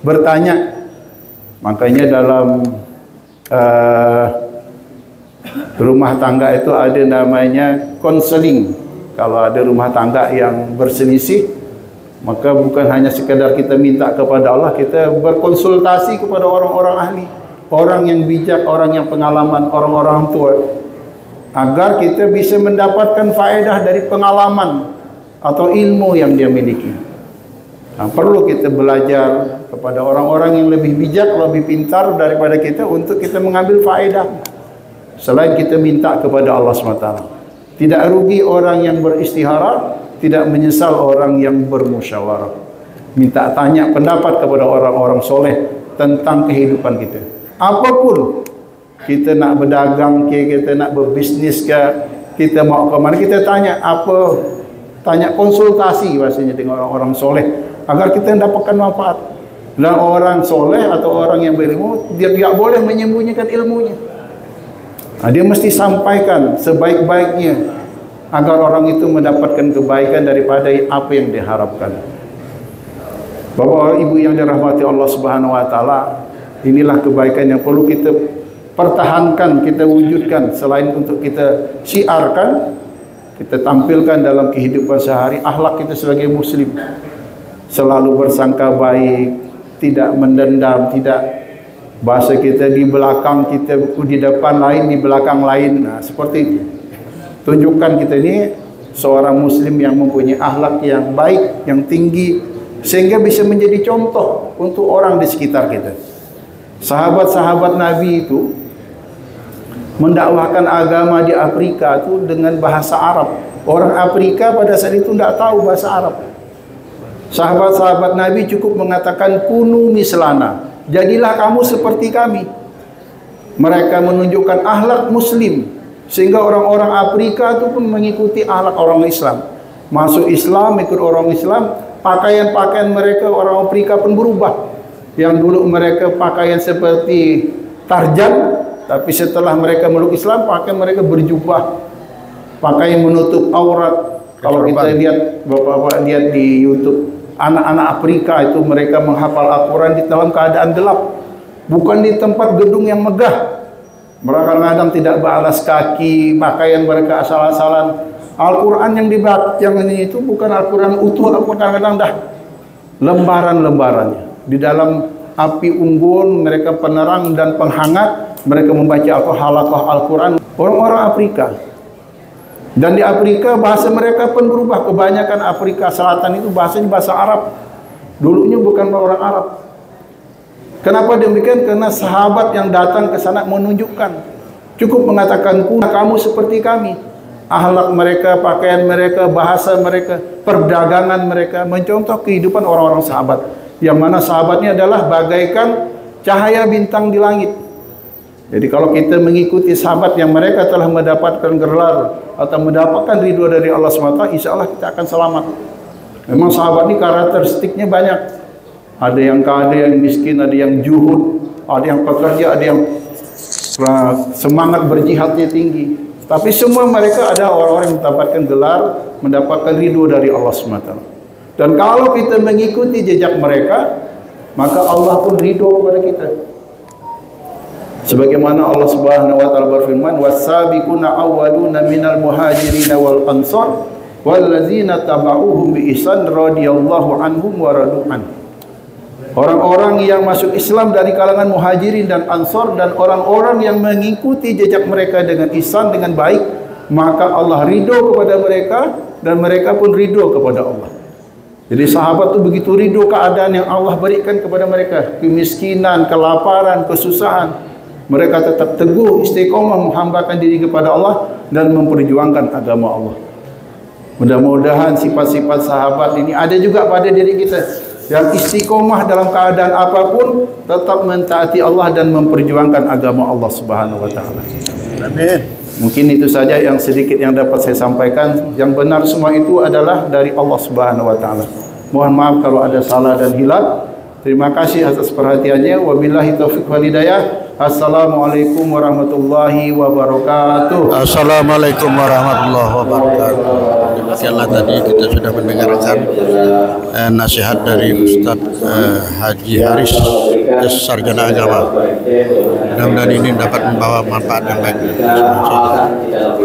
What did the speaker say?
bertanya. Makanya dalam rumah tangga itu ada namanya konseling. Kalau ada rumah tangga yang berselisih, maka bukan hanya sekadar kita minta kepada Allah, kita berkonsultasi kepada orang-orang ahli, orang yang bijak, orang yang pengalaman, orang-orang tua, agar kita bisa mendapatkan faedah dari pengalaman atau ilmu yang dia miliki. Nah, perlu kita belajar kepada orang-orang yang lebih bijak, lebih pintar daripada kita untuk kita mengambil faedah. Selain kita minta kepada Allah SWT. Tidak rugi orang yang beristikharah, tidak menyesal orang yang bermusyawarah. Minta tanya pendapat kepada orang-orang soleh tentang kehidupan kita. Apapun, kita nak berdagang ke, kita nak berbisnis ke, kita mau ke mana, kita tanya apa, tanya konsultasi bahasanya dengan orang-orang soleh agar kita mendapatkan manfaat. Dan orang soleh atau orang yang berilmu, dia tidak boleh menyembunyikan ilmunya. Nah, dia mesti sampaikan sebaik-baiknya agar orang itu mendapatkan kebaikan daripada apa yang diharapkan. Bapak Ibu yang dirahmati Allah Subhanahu wa taala, inilah kebaikan yang perlu kita pertahankan, kita wujudkan. Selain untuk kita syiarkan, kita tampilkan dalam kehidupan sehari akhlak kita sebagai muslim. Selalu bersangka baik, tidak mendendam, tidak bahasa kita di belakang kita, di depan lain, di belakang lain. Nah, seperti itu. Tunjukkan kita ini seorang muslim yang mempunyai akhlak yang baik, yang tinggi, sehingga bisa menjadi contoh untuk orang di sekitar kita. Sahabat-sahabat Nabi itu mendakwahkan agama di Afrika itu dengan bahasa Arab. Orang Afrika pada saat itu tidak tahu bahasa Arab. Sahabat-sahabat Nabi cukup mengatakan kunu mislana, jadilah kamu seperti kami. Mereka menunjukkan akhlak muslim, sehingga orang-orang Afrika itu pun mengikuti akhlak orang Islam. Masuk Islam, ikut orang Islam, pakaian-pakaian mereka orang Afrika pun berubah. Yang dulu mereka pakaian seperti Tarjan, tapi setelah mereka meluk Islam, pakaian mereka berjubah, pakaian menutup aurat. Kalau kita lihat, bapak-bapak lihat di YouTube, anak-anak Afrika itu mereka menghafal Al-Quran di dalam keadaan gelap, bukan di tempat gedung yang megah. Mereka kadang tidak beralas kaki, pakaian mereka asal-asalan. Al-Quran yang dibaca yang ini itu bukan Al-Quran utuh, Al-Quran kadang dah lembaran-lembarannya. Di dalam api unggun mereka penerang dan penghangat, mereka membaca halaqah Al-Quran. Orang-orang Afrika. Dan di Afrika bahasa mereka pun berubah. Kebanyakan Afrika Selatan itu bahasanya bahasa Arab. Dulunya bukan orang Arab. Kenapa demikian? Karena sahabat yang datang ke sana menunjukkan. Cukup mengatakan, kamu seperti kami. Akhlak mereka, pakaian mereka, bahasa mereka, perdagangan mereka, mencontoh kehidupan orang-orang sahabat. Yang mana sahabatnya adalah bagaikan cahaya bintang di langit. Jadi kalau kita mengikuti sahabat yang mereka telah mendapatkan gelar atau mendapatkan ridho dari Allah SWT, insya Allah kita akan selamat. Memang sahabat ini karakteristiknya banyak. Ada yang kaya, ada yang miskin, ada yang juhud, ada yang pekerja, ada yang semangat berjihadnya tinggi. Tapi semua mereka ada orang-orang yang mendapatkan gelar, mendapatkan ridho dari Allah SWT. Dan kalau kita mengikuti jejak mereka, maka Allah pun ridho kepada kita. Sebagaimana Allah Subhanahu wa taala berfirman, "Was-sabiquna awwaluna minal muhajirin wal ansar wallazina tabauhum bi ihsan radhiyallahu anhum wa radu an." Orang-orang yang masuk Islam dari kalangan muhajirin dan ansar dan orang-orang yang mengikuti jejak mereka dengan ihsan, dengan baik, maka Allah ridho kepada mereka dan mereka pun ridho kepada Allah. Jadi sahabat itu begitu ridho keadaan yang Allah berikan kepada mereka, kemiskinan, kelaparan, kesusahan. Mereka tetap teguh, istiqomah menghambakan diri kepada Allah dan memperjuangkan agama Allah. Mudah-mudahan sifat-sifat sahabat ini ada juga pada diri kita, yang istiqomah dalam keadaan apapun, tetap mentaati Allah dan memperjuangkan agama Allah Subhanahu wa taala. Amin. Mungkin itu saja yang sedikit yang dapat saya sampaikan. Yang benar semua itu adalah dari Allah Subhanahu wa taala. Mohon maaf kalau ada salah dan hilaf. Terima kasih atas perhatiannya. Wabillahi taufiq wal hidayah. Assalamualaikum warahmatullahi wabarakatuh. Assalamualaikum warahmatullahi wabarakatuh. Demikianlah tadi kita sudah mendengarkan nasihat dari Ustadz Haji Haris, sarjana agama. Mudah-mudahan ini dapat membawa manfaat yang baik.